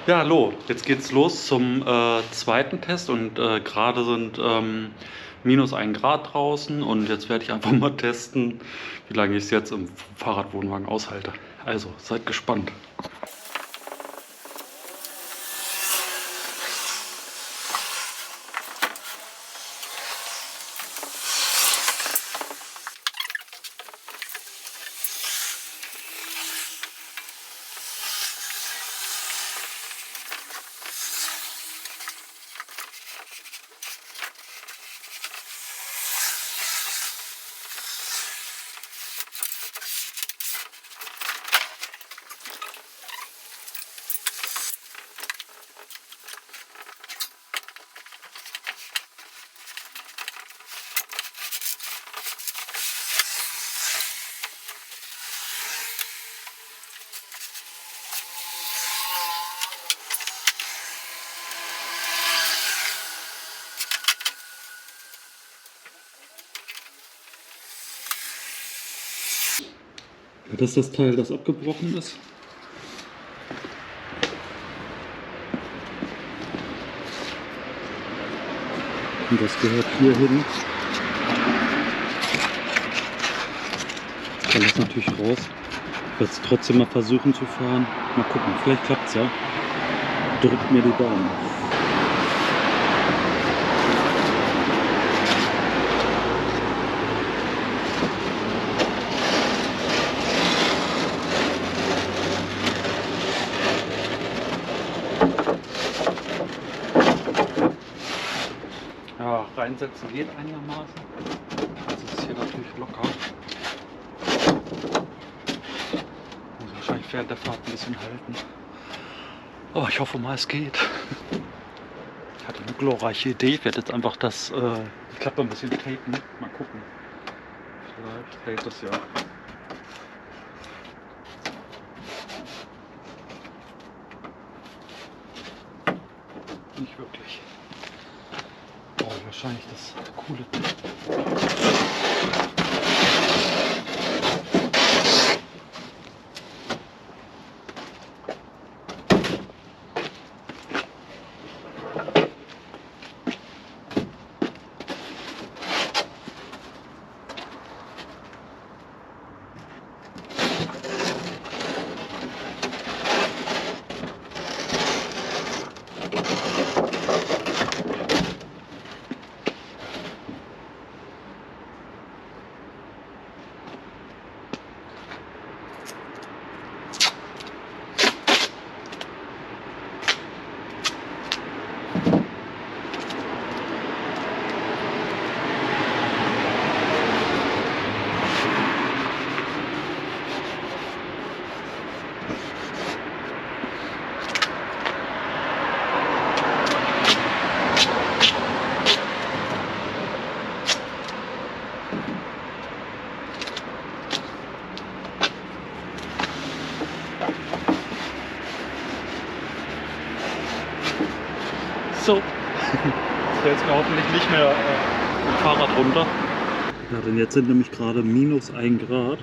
Ja, hallo. Jetzt geht's los zum zweiten Test und gerade sind -1 Grad draußen und jetzt werde ich einfach mal testen, wie lange ich es jetzt im Fahrradwohnwagen aushalte. Also, seid gespannt. Das ist das Teil, das abgebrochen ist. Und das gehört hier hin. Ich kann das natürlich raus. Ich werde es trotzdem mal versuchen zu fahren. Mal gucken, vielleicht klappt es ja. Drückt mir die Daumen. Ja, reinsetzen geht einigermaßen. Das ist hier natürlich locker. Muss wahrscheinlich während der Fahrt ein bisschen halten. Aber ich hoffe mal, es geht. Ich hatte eine glorreiche Idee. Ich werde jetzt einfach die Klappe ein bisschen tapen. Mal gucken. Vielleicht hält das ja. Nicht wirklich. Wahrscheinlich das coole. So, das wäre jetzt hoffentlich nicht mehr mit dem Fahrrad runter. Ja, denn jetzt sind nämlich gerade -1 Grad.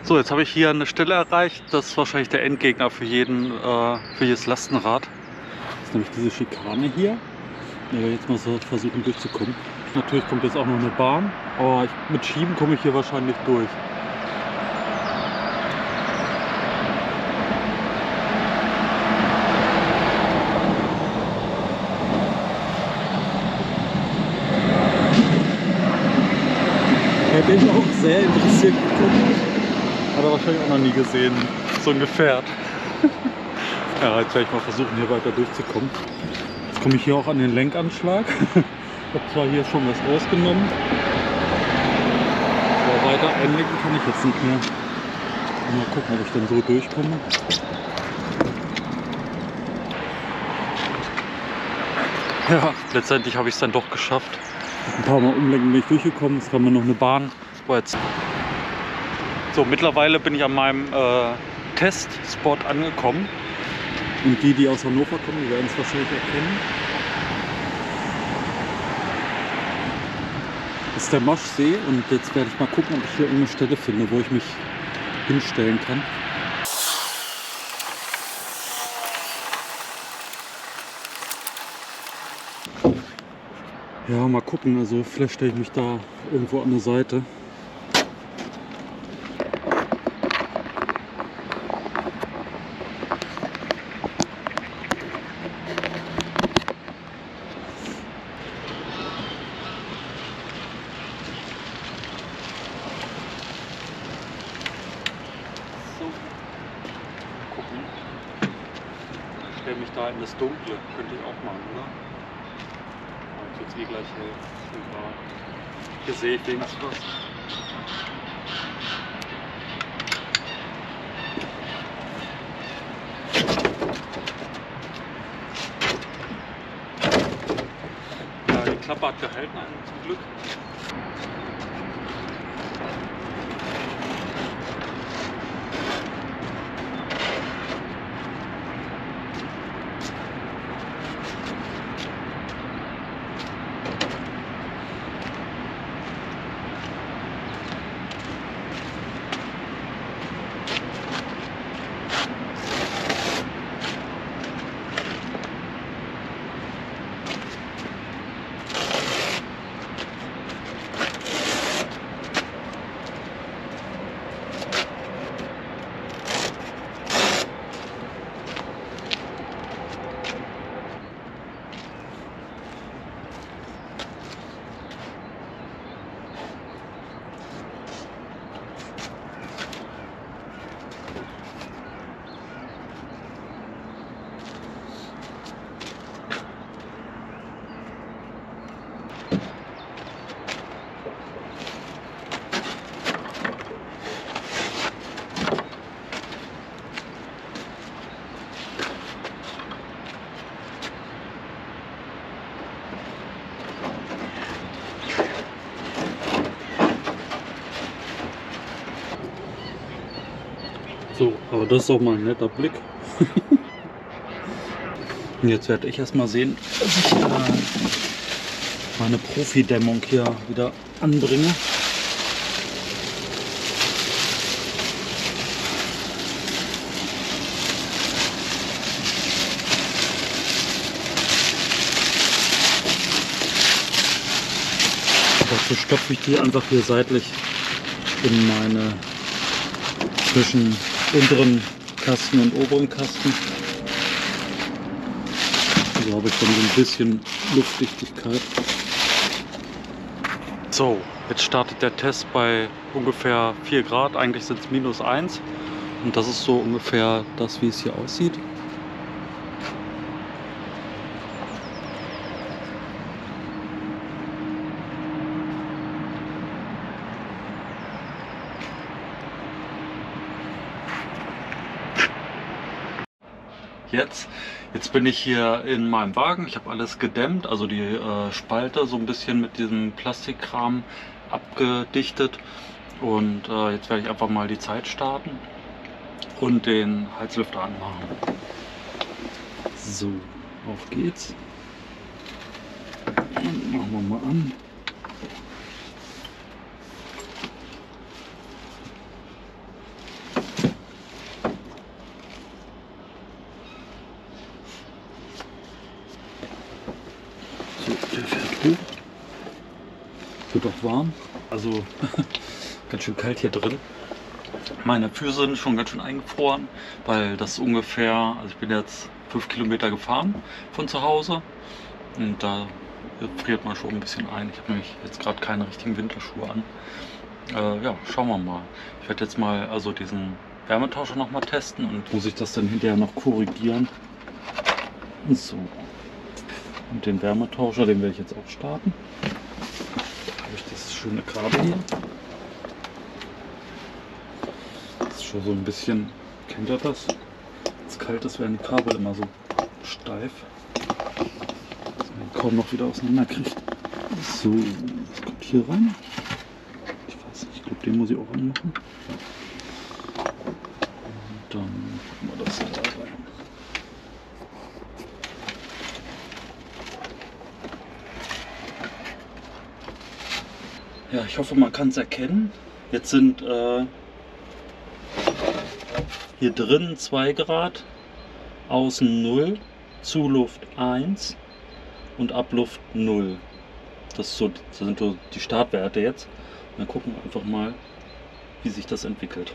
So, jetzt habe ich hier eine Stelle erreicht. Das ist wahrscheinlich der Endgegner für jedes Lastenrad. Das ist nämlich diese Schikane hier. Ich werde jetzt mal so versuchen durchzukommen. Natürlich kommt jetzt auch noch eine Bahn, aber mit Schieben komme ich hier wahrscheinlich durch. Hätte ich auch sehr interessiert geguckt. Hat er wahrscheinlich auch noch nie gesehen, so ein Gefährt. Ja, jetzt werde ich mal versuchen, hier weiter durchzukommen. Jetzt komme ich hier auch an den Lenkanschlag. Ich habe zwar hier schon was rausgenommen, aber weiter einlenken kann ich jetzt nicht mehr. Mal gucken, ob ich dann so durchkomme. Ja, letztendlich habe ich es dann doch geschafft. Ein paar Mal umlenken bin ich durchgekommen, es kam mir noch eine Bahn. So, mittlerweile bin ich an meinem Testspot angekommen. Und die aus Hannover kommen, die werden es wahrscheinlich erkennen. Das ist der Maschsee und jetzt werde ich mal gucken, ob ich hier irgendeine Stelle finde, wo ich mich hinstellen kann. Ja, mal gucken. Also vielleicht stelle ich mich da irgendwo an der Seite. So, gucken. Ich stelle mich da in das Dunkle. Könnte ich auch machen, oder? Aber jetzt wird es gleich hell. Hier sehe ich wenigstens was. Ja, die Klappe hat gehalten, zum Glück. So, aber das ist auch mal ein netter Blick. Und jetzt werde ich erstmal sehen, dass ich meine Profi-Dämmung hier wieder anbringe. Dazu stopfe ich die einfach hier seitlich in meine zwischen unteren Kasten und oberen Kasten. So habe ich dann so ein bisschen Luftdichtigkeit. So, jetzt startet der Test bei ungefähr 4 Grad. Eigentlich sind es -1. Und das ist so ungefähr das, wie es hier aussieht. Jetzt bin ich hier in meinem Wagen. Ich habe alles gedämmt, also die Spalte so ein bisschen mit diesem Plastikrahmen abgedichtet. Und jetzt werde ich einfach mal die Zeit starten und den Heizlüfter anmachen. So, auf geht's. Und machen wir mal an. Der fährt hoch. Wird auch warm. Also ganz schön kalt hier drin. Meine Füße sind schon ganz schön eingefroren, weil das ungefähr, also ich bin jetzt 5 Kilometer gefahren von zu Hause und da friert man schon ein bisschen ein. Ich habe nämlich jetzt gerade keine richtigen Winterschuhe an. Ja, schauen wir mal. Ich werde jetzt mal also diesen Wärmetauscher noch mal testen und muss ich das dann hinterher noch korrigieren. So. Und den Wärmetauscher, den werde ich jetzt auch starten. Da habe ich das schöne Kabel hier. Das ist schon so ein bisschen, kennt ihr das? Wenn es kalt ist, werden die Kabel immer so steif, dass man kaum noch wieder auseinander kriegt. So, was kommt hier rein? Ich weiß nicht, ich glaube, den muss ich auch anmachen. Und dann gucken wir das da rein. Ja, ich hoffe, man kann es erkennen. Jetzt sind hier drin 2 Grad, außen 0, Zuluft 1 und Abluft 0. Das sind so die Startwerte jetzt. Dann gucken wir einfach mal, wie sich das entwickelt.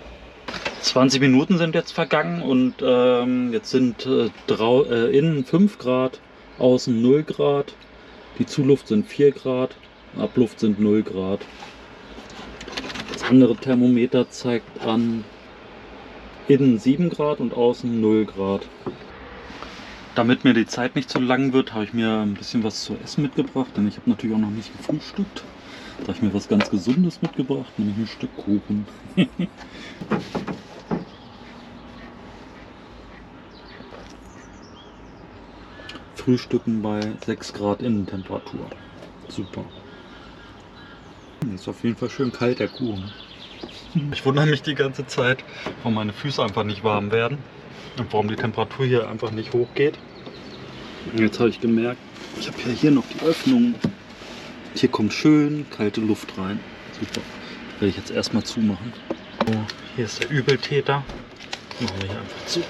20 Minuten sind jetzt vergangen und jetzt sind innen 5 Grad, außen 0 Grad. Die Zuluft sind 4 Grad, Abluft sind 0 Grad. Das andere Thermometer zeigt an innen 7 Grad und außen 0 Grad. Damit mir die Zeit nicht zu lang wird, habe ich mir ein bisschen was zu essen mitgebracht, denn ich habe natürlich auch noch nicht gefrühstückt. Da habe ich mir was ganz Gesundes mitgebracht, nämlich ein Stück Kuchen. Frühstücken bei 6 Grad Innentemperatur. Super. Ist auf jeden Fall schön kalt, der Kuchen. Ich wundere mich die ganze Zeit, warum meine Füße einfach nicht warm werden und warum die Temperatur hier einfach nicht hochgeht. Und jetzt habe ich gemerkt, ich habe ja hier noch die Öffnung. Hier kommt schön kalte Luft rein. Super. Das werde ich jetzt erstmal zumachen. So, hier ist der Übeltäter. Machen wir hier einfach zu.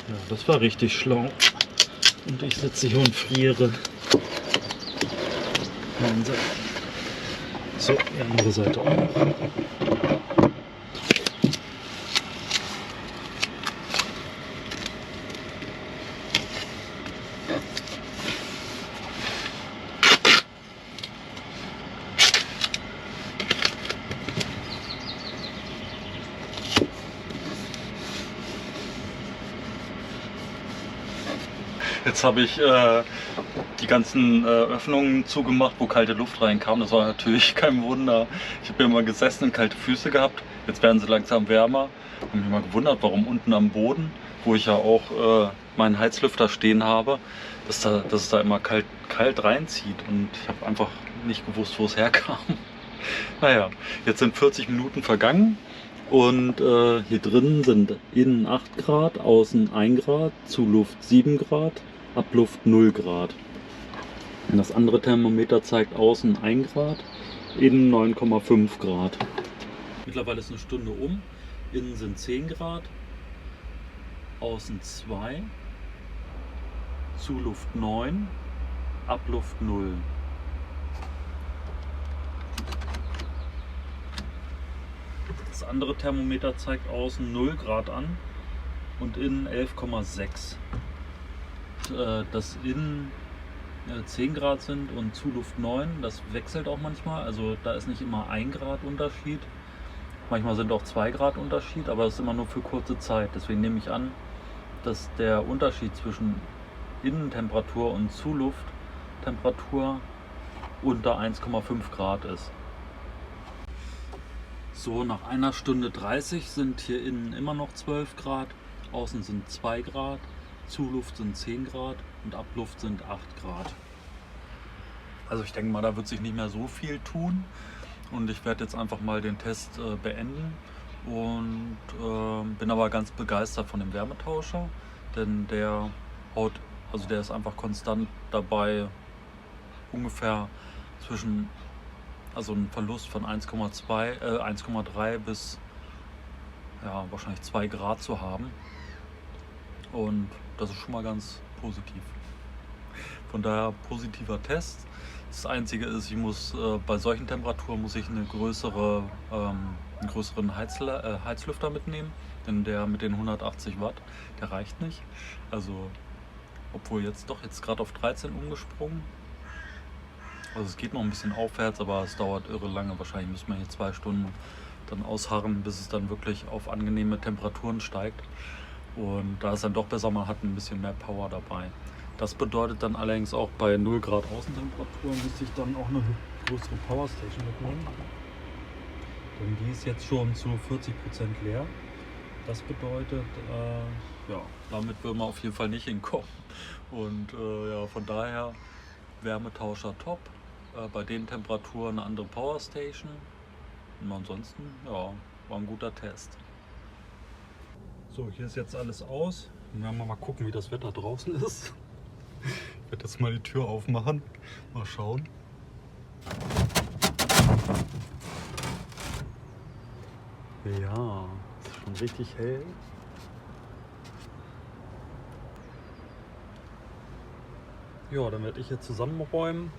Ja, das war richtig schlau. Und ich sitze hier und friere. So, die andere Seite auch. Jetzt habe ich die ganzen Öffnungen zugemacht, wo kalte Luft reinkam. Das war natürlich kein Wunder. Ich habe ja immer gesessen und kalte Füße gehabt. Jetzt werden sie langsam wärmer. Ich habe mich mal gewundert, warum unten am Boden, wo ich ja auch meinen Heizlüfter stehen habe, dass es da immer kalt reinzieht. Und ich habe einfach nicht gewusst, wo es herkam. Naja, jetzt sind 40 Minuten vergangen. Und hier drin sind innen 8 Grad, außen 1 Grad, Zuluft 7 Grad, Abluft 0 Grad. Und das andere Thermometer zeigt außen 1 Grad, innen 9,5 Grad. Mittlerweile ist eine Stunde um. Innen sind 10 Grad, außen 2, Zuluft 9, Abluft 0. Das andere Thermometer zeigt außen 0 Grad an und innen 11,6. Dass innen 10 Grad sind und Zuluft 9, das wechselt auch manchmal. Also da ist nicht immer 1 Grad Unterschied. Manchmal sind auch 2 Grad Unterschied, aber das ist immer nur für kurze Zeit. Deswegen nehme ich an, dass der Unterschied zwischen Innentemperatur und Zulufttemperatur unter 1,5 Grad ist. So, nach 1 Stunde 30 sind hier innen immer noch 12 Grad, außen sind 2 Grad, Zuluft sind 10 Grad und Abluft sind 8 Grad. Also ich denke mal, da wird sich nicht mehr so viel tun und ich werde jetzt einfach mal den Test beenden und bin aber ganz begeistert von dem Wärmetauscher, denn der ist einfach konstant dabei, ungefähr also ein Verlust von 1,3 bis ja, wahrscheinlich 2 Grad zu haben. Und das ist schon mal ganz positiv. Von daher positiver Test. Das Einzige ist, ich muss bei solchen Temperaturen einen größeren Heizlüfter mitnehmen, denn der mit den 180 Watt, der reicht nicht. Also, obwohl jetzt gerade auf 13 umgesprungen. Also es geht noch ein bisschen aufwärts, aber es dauert irre lange. Wahrscheinlich müssen wir hier 2 Stunden dann ausharren, bis es dann wirklich auf angenehme Temperaturen steigt. Und da ist dann doch besser, man hat ein bisschen mehr Power dabei. Das bedeutet dann allerdings auch bei 0 Grad Außentemperatur müsste ich dann auch eine größere Powerstation mitnehmen. Denn die ist jetzt schon zu 40% leer. Das bedeutet, ja, damit will man auf jeden Fall nicht hinkommen. Und ja, von daher Wärmetauscher top. Bei den Temperaturen eine andere Powerstation. Und ansonsten, ja, war ein guter Test. So, hier ist jetzt alles aus. Und werden wir mal gucken, wie das Wetter draußen ist. Ich werde jetzt mal die Tür aufmachen. Mal schauen. Ja, ist schon richtig hell. Ja, dann werde ich jetzt zusammenräumen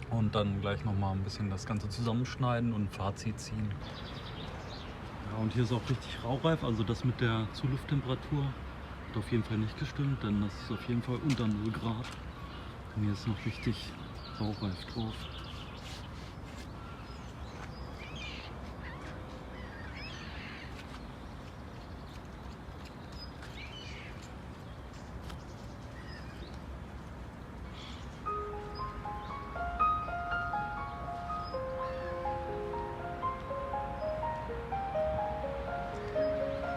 und dann gleich noch mal ein bisschen das Ganze zusammenschneiden und ein Fazit ziehen. Ja, und hier ist auch richtig raureif, also das mit der Zulufttemperatur hat auf jeden Fall nicht gestimmt, denn das ist auf jeden Fall unter 0 Grad. Und hier ist noch richtig raureif drauf.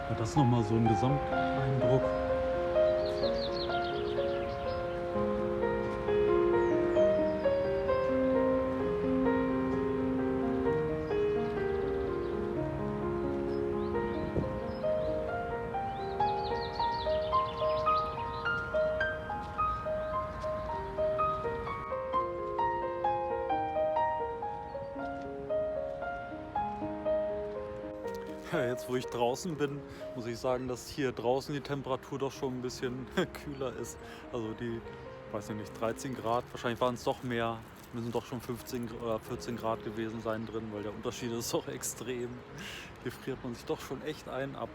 Ja, das ist nochmal so ein Gesamteindruck. Ja, jetzt wo ich draußen bin, muss ich sagen, dass hier draußen die Temperatur doch schon ein bisschen kühler ist. Also die, weiß ich nicht, 13 Grad, wahrscheinlich waren es doch mehr, müssen doch schon 15 oder 14 Grad gewesen sein drin, weil der Unterschied ist doch extrem. Hier friert man sich doch schon echt ab.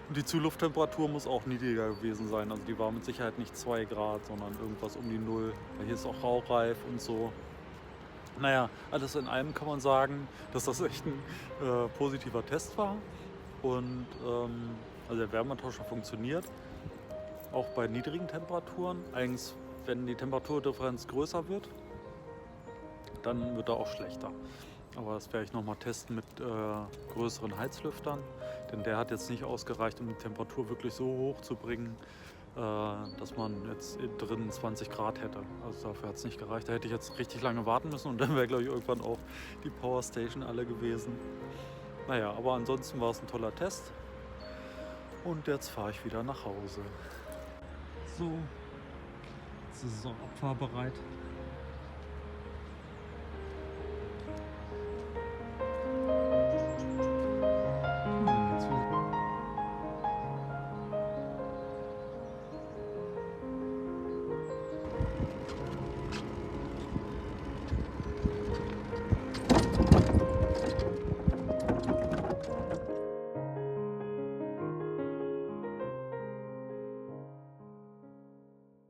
Und die Zulufttemperatur muss auch niedriger gewesen sein. Also die war mit Sicherheit nicht 2 Grad, sondern irgendwas um die 0. Weil hier ist auch raureif und so. Naja, alles in allem kann man sagen, dass das echt ein positiver Test war. Und also der Wärmetauscher funktioniert, auch bei niedrigen Temperaturen. Allerdings, wenn die Temperaturdifferenz größer wird, dann wird er auch schlechter. Aber das werde ich nochmal testen mit größeren Heizlüftern, denn der hat jetzt nicht ausgereicht, um die Temperatur wirklich so hoch zu bringen, dass man jetzt drinnen 20 Grad hätte. Also dafür hat es nicht gereicht. Da hätte ich jetzt richtig lange warten müssen und dann wäre, glaube ich, irgendwann auch die Powerstation alle gewesen. Naja, aber ansonsten war es ein toller Test. Und jetzt fahre ich wieder nach Hause. So, jetzt ist es auch abfahrbereit.